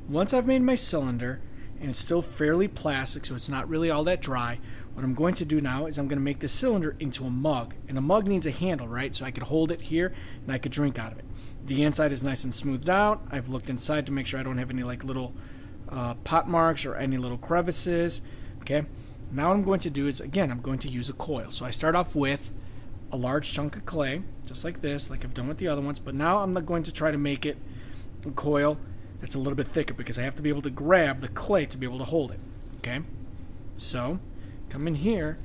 Once I've made my cylinder, and it's still fairly plastic, so it's not really all that dry, what I'm going to do now is I'm going to make the cylinder into a mug. And a mug needs a handle, right? So I could hold it here and I could drink out of it. The inside is nice and smoothed out. I've looked inside to make sure I don't have any like little pot marks or any little crevices. Okay. Now what I'm going to do is, again, I'm going to use a coil. So I start off with a large chunk of clay, just like this, like I've done with the other ones. But now I'm going to try to make it a coil that's a little bit thicker because I have to be able to grab the clay to be able to hold it. Okay. So come in here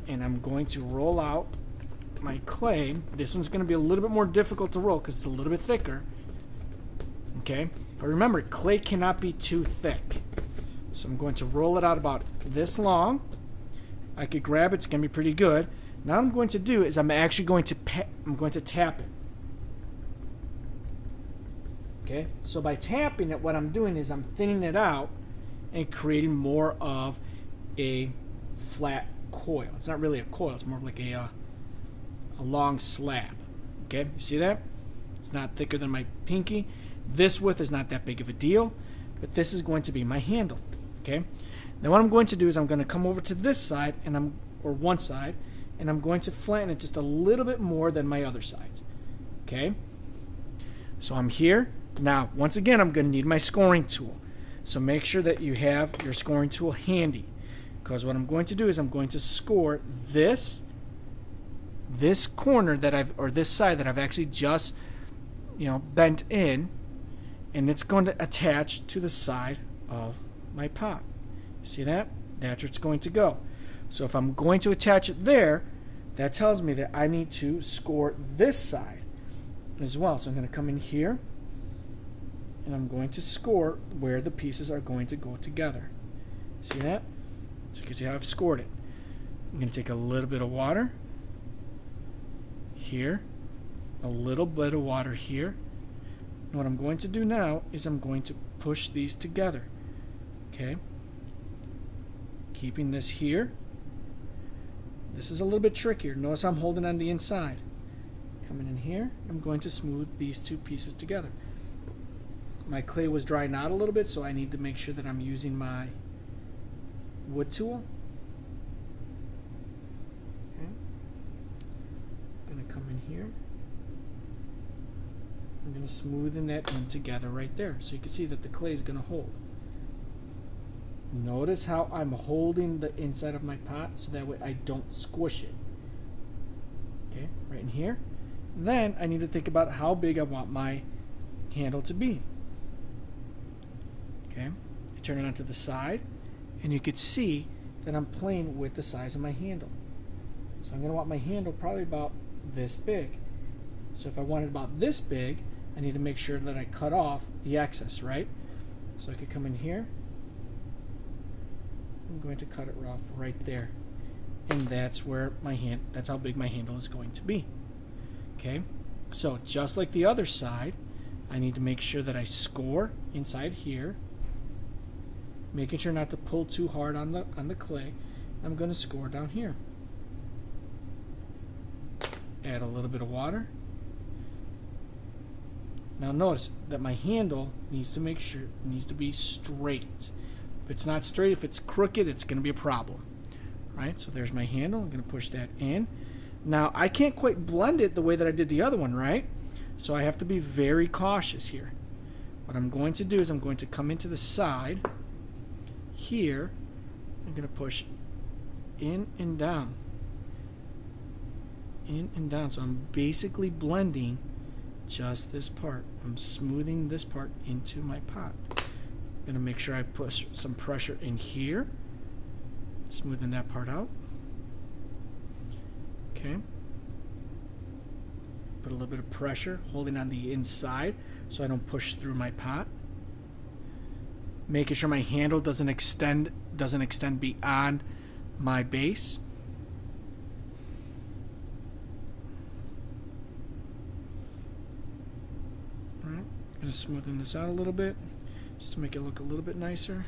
and I'm going to roll out my clay. This one's going to be a little bit more difficult to roll because it's a little bit thicker. Okay. But remember, clay cannot be too thick. So I'm going to roll it out about this long. I could grab it. It's going to be pretty good. Now what I'm going to do is I'm actually going to tap it. Okay. So by tapping it, what I'm doing is I'm thinning it out and creating more of a flat coil. It's not really a coil. It's more like a long slab. Okay. You see that? It's not thicker than my pinky. This width is not that big of a deal, but this is going to be my handle. Okay. Now what I'm going to do is I'm going to come over to this side or one side, and I'm going to flatten it just a little bit more than my other sides. Okay. So I'm here. Now, once again, I'm going to need my scoring tool. So make sure that you have your scoring tool handy, because what I'm going to do is I'm going to score this corner or this side that I've actually just, bent in, and it's going to attach to the side of my pot. See that? That's where it's going to go. So if I'm going to attach it there, that tells me that I need to score this side as well. So I'm going to come in here and I'm going to score where the pieces are going to go together. See that? So you can see how I've scored it. I'm going to take a little bit of water here, a little bit of water here. And what I'm going to do now is I'm going to push these together. Okay? Keeping this here. This is a little bit trickier. Notice I'm holding on the inside. Coming in here, I'm going to smooth these two pieces together. My clay was drying out a little bit, so I need to make sure that I'm using my wood tool. Okay. I'm going to come in here. I'm going to smoothen that in together right there, so you can see that the clay is going to hold. Notice how I'm holding the inside of my pot so that way I don't squish it. Okay, right in here. Then I need to think about how big I want my handle to be. Okay, I turn it onto the side, and you can see that I'm playing with the size of my handle. So I'm going to want my handle probably about this big. So if I want it about this big, I need to make sure that I cut off the excess, right? So I could come in here. I'm going to cut it off right there. And that's where that's how big my handle is going to be. Okay, so just like the other side, I need to make sure that I score inside here, making sure not to pull too hard on the clay. I'm going to score down here. Add a little bit of water. Now notice that my handle needs to be straight. If it's not straight, if it's crooked, it's going to be a problem. Right? So there's my handle. I'm going to push that in. Now I can't quite blend it the way that I did the other one, right? So I have to be very cautious here. What I'm going to do is I'm going to come into the side here. I'm going to push in and down. In and down. So I'm basically blending just this part. I'm smoothing this part into my pot. I'm going to make sure I push some pressure in here. Smoothing that part out. Okay. Put a little bit of pressure, holding on the inside so I don't push through my pot. Making sure my handle doesn't extend beyond my base. Alright, I'm going to smoothen this out a little bit just to make it look a little bit nicer.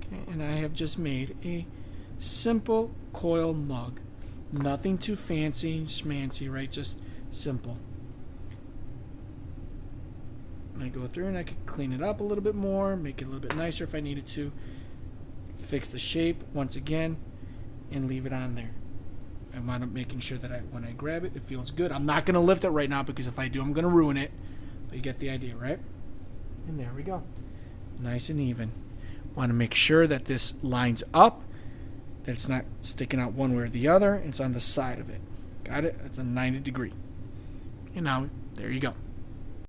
Okay, and I have just made a simple coil mug. Nothing too fancy, schmancy, right? Just simple. And I go through and I could clean it up a little bit more, make it a little bit nicer if I needed to. Fix the shape once again and leave it on there. I wind up making sure that when I grab it, it feels good. I'm not going to lift it right now because if I do, I'm going to ruin it. But you get the idea, right? And there we go. Nice and even. Want to make sure that this lines up, that it's not sticking out one way or the other. It's on the side of it. Got it? That's a 90 degree. And now, there you go.